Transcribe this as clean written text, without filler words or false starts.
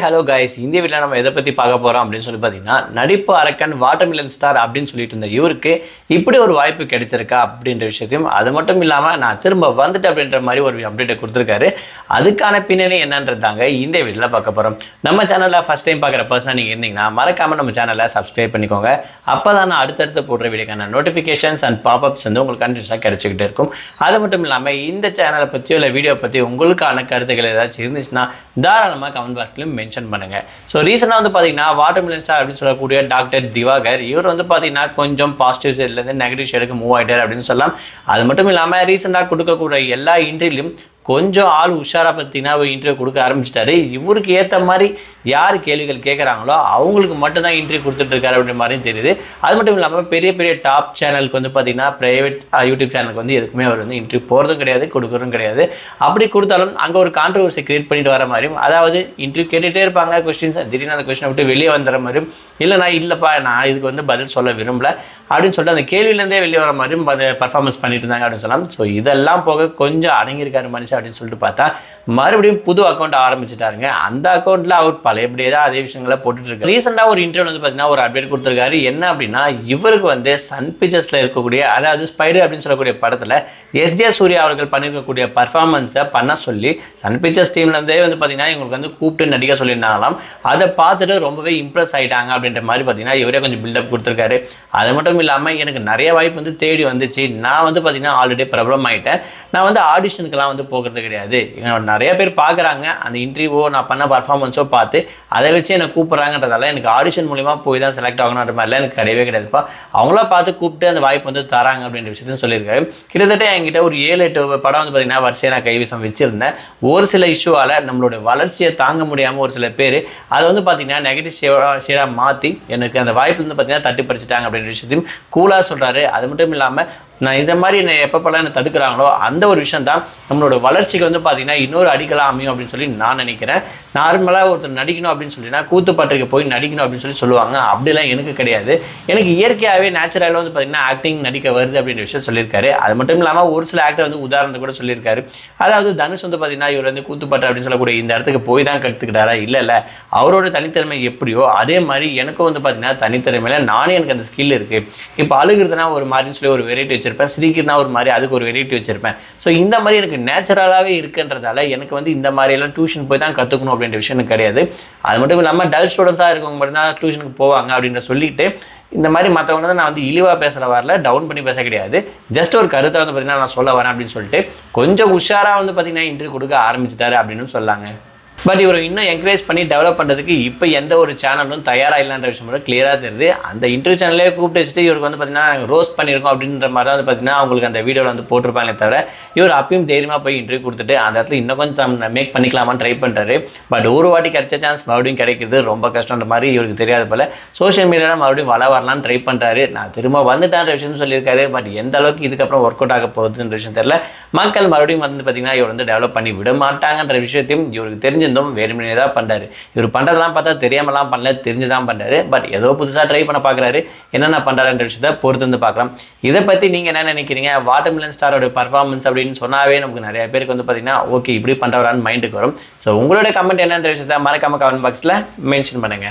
Hello guys. இந்த வீடியோல நம்ம எதை பத்தி பார்க்க போறோம் அப்படின்னு சொல்லி பார்த்தீங்கன்னா, நடிப்பு அரக்கன் வாட்டர்மெலன் ஸ்டார் அப்படின்னு சொல்லிட்டு இருந்த இவருக்கு இப்படி ஒரு வாய்ப்பு கிடைச்சிருக்கா அப்படின்ற விஷயத்தையும், அது மட்டும் இல்லாம நான் திரும்ப வந்துட்டேன் அப்படின்ற மாதிரி ஒரு அப்டேட்டை கொடுத்துருக்காரு. அதுக்கான பின்னணி என்னன்றதாங்க இந்த வீடியோல பார்க்க போறோம். நம்ம சேனல்ல ஃபர்ஸ்ட் டைம் பார்க்குற பர்சனா நீங்க இருந்தீங்கன்னா மறக்காம நம்ம சேனலை சப்ஸ்கிரைப் பண்ணிக்கோங்க. அப்பதான் நான் அடுத்தடுத்து போடுற வீடியோக்கான நோட்டிஃபிகேஷன்ஸ் அண்ட் பாப்அப்ஸ் வந்து உங்களுக்கு கண்டினியூஸாக கிடைச்சிக்கிட்டே இருக்கும். அது மட்டும் இல்லாம இந்த சேனலை பற்றியோ இல்லை வீடியோ பற்றி உங்களுக்கான கருத்துக்கள் ஏதாச்சும் இருந்துச்சுன்னா தாராளமாக கமெண்ட் பாக்ஸ்ல மென்ஷன் பண்ணுங்க. ஸோ ரீசெண்டாக வந்து பார்த்தீங்கன்னா வாட்டர்மெலன் ஸ்டார் அப்படின்னு சொல்லக்கூடிய டாக்டர் திவாகர் இவர் வந்து பார்த்தீங்கன்னா கொஞ்சம் பாசிட்டிவ் சைட்லேருந்து நெகட்டிவ் சைடுக்கு மூவ் ஆகிட்டார் அப்படின்னு சொல்லலாம். அது மட்டும் இல்லாமல் ரீசெண்டாக கொடுக்கக்கூடிய எல்லா இன்டர்வியூலையும் கொஞ்சம் ஆள் உஷாரா பார்த்தீங்கன்னா இன்டர்வியூ கொடுக்க ஆரம்பிச்சிட்டாரு. இவருக்கு ஏற்ற மாதிரி யார் கேள்விகள் கேட்குறாங்களோ அவங்களுக்கு மட்டும்தான் இன்டர்வியூ கொடுத்துட்டு இருக்காரு அப்படின்ற மாதிரியும் தெரியுது. அது மட்டும் இல்லாமல் பெரிய பெரிய டாப் சேனலுக்கு வந்து பார்த்தீங்கன்னா பிரைவேட் யூடியூப் சேனலுக்கு வந்து எதுக்குமே அவர் வந்து இன்டர்வியூ போகிறதும் கிடையாது, கொடுக்குறதும் கிடையாது. அப்படி கொடுத்தாலும் அங்கே ஒரு கான்ட்ரவர்சி கிரியேட் பண்ணிட்டு வர மாதிரியும், அதாவது இன்டர்வியூ கேட்டுகிட்டே இருப்பாங்க கொஸ்டின்ஸ், திடீர்னு அந்த கொஸ்டினை விட்டு வெளியே வந்துடுற மாதிரியும், இல்லைப்பா நான் இதுக்கு வந்து பதில் சொல்ல விரும்பல அப்படின்னு சொல்லிட்டு அந்த கேள்வியிலேருந்தே வெளியே வர மாதிரியும் பர்ஃபார்மன்ஸ் பண்ணிட்டு இருந்தாங்க அப்படின்னு சொல்லலாம். ஸோ இதெல்லாம் போக கொஞ்சம் அடங்கியிருக்காரு மனுஷன் அப்படின்னு சொல்லிட்டு பார்த்தா மறுபடியும் புது அக்கௌண்ட் ஆரம்பிச்சுட்டாருங்க. அந்த அக்கௌண்ட்ல அவர் பழையபடியே தான் அதே விஷயங்களை போட்டுட்டு இருக்காரு. ரீசெண்டாக ஒரு இன்டர்வியூ வந்து பார்த்தீங்கன்னா ஒரு அப்டேட் கொடுத்துருக்காரு. என்ன அப்படின்னா, இவருக்கு வந்து சன் பிக்சர்ஸ்ல இருக்கக்கூடிய, அதாவது ஸ்பைடர் அப்படின்னு சொல்லக்கூடிய படத்துல எஸ்ஜே சூர்யா அவர்கள் பண்ணியிருக்கக்கூடிய பர்ஃபார்மன்ஸை பண்ண சொல்லி சன் பிக்சர்ஸ் டீம்ல இருந்தே வந்து பார்த்தீங்கன்னா இவங்களுக்கு வந்து கூப்பிட்டு நடிக்க சொல்லியிருந்தாங்களாம். அதை பார்த்துட்டு ரொம்பவே இம்ப்ரெஸ் ஆயிட்டாங்க அப்படின்ற மாதிரி பார்த்தீங்கன்னா இவரே கொஞ்சம் பில்டப் கொடுத்துருக்காரு. அது மட்டும் இல்லாமல் எனக்கு நிறைய வாய்ப்பு வந்து தேடி வந்துச்சு. நான் வந்து பார்த்தீங்கன்னா ஆல்ரெடி ப்ராப்ளம் ஆகிட்டேன். நான் வந்து ஆடிஷனுக்கெல்லாம் வந்து போகிறது கிடையாது. நிறைய பேர் பார்க்குறாங்க, அந்த இன்டர்வியூவோ நான் பண்ண பர்ஃபார்மன்ஸோ பார்த்து அதை வச்சு என்னை கூப்பிட்றாங்கன்றதால எனக்கு ஆடிஷன் மூலிமா போய் தான் செலக்ட் ஆகணுன்ற மாதிரிலாம் எனக்கு கிடையவே கிடையாதுப்பா. அவங்களா பார்த்து கூப்பிட்டு அந்த வாய்ப்பு வந்து தராங்க அப்படின்ற விஷயத்தையும் சொல்லியிருக்காரு. கிட்டத்தட்ட என்கிட்ட ஒரு 7-8 படம் வந்து பார்த்தீங்கன்னா வரிசையை நான் கைவசம் வச்சிருந்தேன். ஒரு சில இஷ்யூவால் நம்மளுடைய வளர்ச்சியை தாங்க முடியாமல் ஒரு சில பேர் அதை வந்து பார்த்தீங்கன்னா நெகட்டிவ் ஷேடாக மாற்றி எனக்கு அந்த வாய்ப்பு வந்து பார்த்தீங்கன்னா தட்டி பறிச்சிட்டாங்க அப்படின்ற விஷயத்தையும் கூலாக சொல்கிறாரு. அது மட்டும் இல்லாமல் நான் இந்த மாதிரி என்னை எப்பப்பெல்லாம் என்னை தடுக்கிறாங்களோ அந்த ஒரு விஷயம் தான் நம்மளோட வளர்ச்சிக்கு வந்து பார்த்தீங்கன்னா இன்னொரு அடிக்கலாம் அமையும் அப்படின்னு சொல்லி நான் நினைக்கிறேன். நார்மலாக ஒருத்தர் நடிக்கணும் அப்படின்னு சொல்லினா கூத்துப்பாட்டுக்கு போய் நடிக்கணும் அப்படின்னு சொல்லி சொல்லுவாங்க. அப்படிலாம் எனக்கு கிடையாது. எனக்கு இயற்கையாகவே நேச்சுரலாக வந்து பார்த்தீங்கன்னா ஆக்டிங் நடிக்க வருது அப்படின்ற விஷயம் சொல்லியிருக்காரு. அது மட்டும் இல்லாமல் ஒரு சில ஆக்டர் வந்து உதாரணத்தை கூட சொல்லியிருக்காரு. அதாவது தனுஷ் வந்து பார்த்தீங்கன்னா இவர் வந்து கூத்துப்பாட்டு அப்படின்னு சொல்லக்கூடிய இந்த இடத்துக்கு போய் தான் கற்றுக்கிட்டாரா? இல்லை அவரோட தனித்திறமை எப்படியோ அதே மாதிரி எனக்கும் வந்து பார்த்தீங்கன்னா தனித்திறமையில நானே எனக்கு அந்த ஸ்கில் இருக்குது. இப்போ அழுகிறதுனா ஒரு மாதிரின்னு சொல்லி ஒரு வெரைட்டி வச்சிருப்பேன், சிரிக்கிறதுனா ஒரு மாதிரி அதுக்கு ஒரு வெரைட்டி வச்சிருப்பேன். ஸோ இந்த மாதிரி எனக்கு நேச்சுரலாகவே இருக்குன்றதால எனக்கு வந்து இந்த மாதிரி எல்லாம் டியூஷன் போய் தான் கற்றுக்கணும் அப்படின்ற விஷயம் எனக்கு கிடையாது. அது மட்டும் இல்லாமல் டல் ஸ்டூடெண்ட்ஸாக இருக்கவங்க மட்டும் தான் டியூஷனுக்கு போவாங்க அப்படின்ற சொல்லிட்டு இந்த மாதிரி மற்றவங்க வந்து நான் வந்து இழிவாக பேசுகிற வரல, டவுன் பண்ணி பேச கிடையாது. ஜஸ்ட் ஒரு கருத்தை வந்து பார்த்தீங்கன்னா நான் சொல்ல வரேன் அப்படின்னு சொல்லிட்டு கொஞ்சம் உஷாராக வந்து பார்த்தீங்கன்னா இன்டர்வியூ கொடுக்க ஆரம்பிச்சிட்டாரு அப்படின்னு சொல்லாங்க. பட் இவரை இன்னும் என்கரேஜ் பண்ணி டெவலப் பண்ணுறதுக்கு இப்போ எந்த ஒரு சேனலும் தயாராக இல்லைன்ற விஷயம் மட்டும் கிளியராக தெரியுது. அந்த இன்டர்வியூ சேனலே கூப்பிட்டு வச்சுட்டு இவருக்கு வந்து பார்த்தீங்கன்னா ரோஸ்ட் பண்ணியிருக்கோம் அப்படின்ற மாதிரி தான் வந்து பார்த்தீங்கன்னா அவங்களுக்கு அந்த வீடியோவில் வந்து போட்டிருப்பாங்களே தவிர இவர் அப்பயும் தைரியமாக போய் இன்டர்வியூ கொடுத்துட்டு அந்த இடத்துல இன்னும் கொஞ்சம் மேக் பண்ணிக்கலாமான்னு ட்ரை பண்ணுறாரு. பட் ஒரு வாட்டி கிடைச்ச சான்ஸ் மறுபடியும் கிடைக்கிறது ரொம்ப கஷ்டன்ற மாதிரி இவருக்கு தெரியாத போல சோஷியல் மீடியாவில் மறுபடியும் வரலான்னு ட்ரை பண்ணுறாரு. நான் திரும்ப வந்துட்டான்ற விஷயம் சொல்லியிருக்காரு. பட் எந்த அளவுக்கு இதுக்கப்புறம் ஒர்க் அவுட் ஆக போகுதுன்ற விஷயம் தெரியல. மக்கள் மறுபடியும் வந்து பார்த்தீங்கன்னா இவர் வந்து டெவலப் பண்ணி விட மாட்டாங்கன்ற விஷயத்தையும் இவருக்கு தெரிஞ்சு வேறுமனே தான் பண்றாரு. இவர் பண்றதெல்லாம் பார்த்தா தெரியாமலாம் பண்ணல, தெரிஞ்சுதான் பண்றாரு. பட் ஏதோ புதுசா ட்ரை பண்ண பாக்குறாரு. என்னென்ன பண்றாருன்ற விஷயத்தை பொறுத்து வந்து பார்க்கலாம். இதை பத்தி நீங்க என்ன நினைக்கிறீங்க? வாட்டர்மெலன் ஸ்டாரோட பர்ஃபார்மன்ஸ் அப்படின்னு சொன்னாவே நமக்கு நிறைய பேருக்கு வந்து பாத்தீங்கன்னா ஓகே இப்படி பண்றவரான்னு மைண்டுக்கு வரும். ஸோ உங்களோட கமெண்ட் என்னன்ற விஷயத்தை மறக்காம கமெண்ட் பாக்ஸ்ல மென்ஷன் பண்ணுங்க.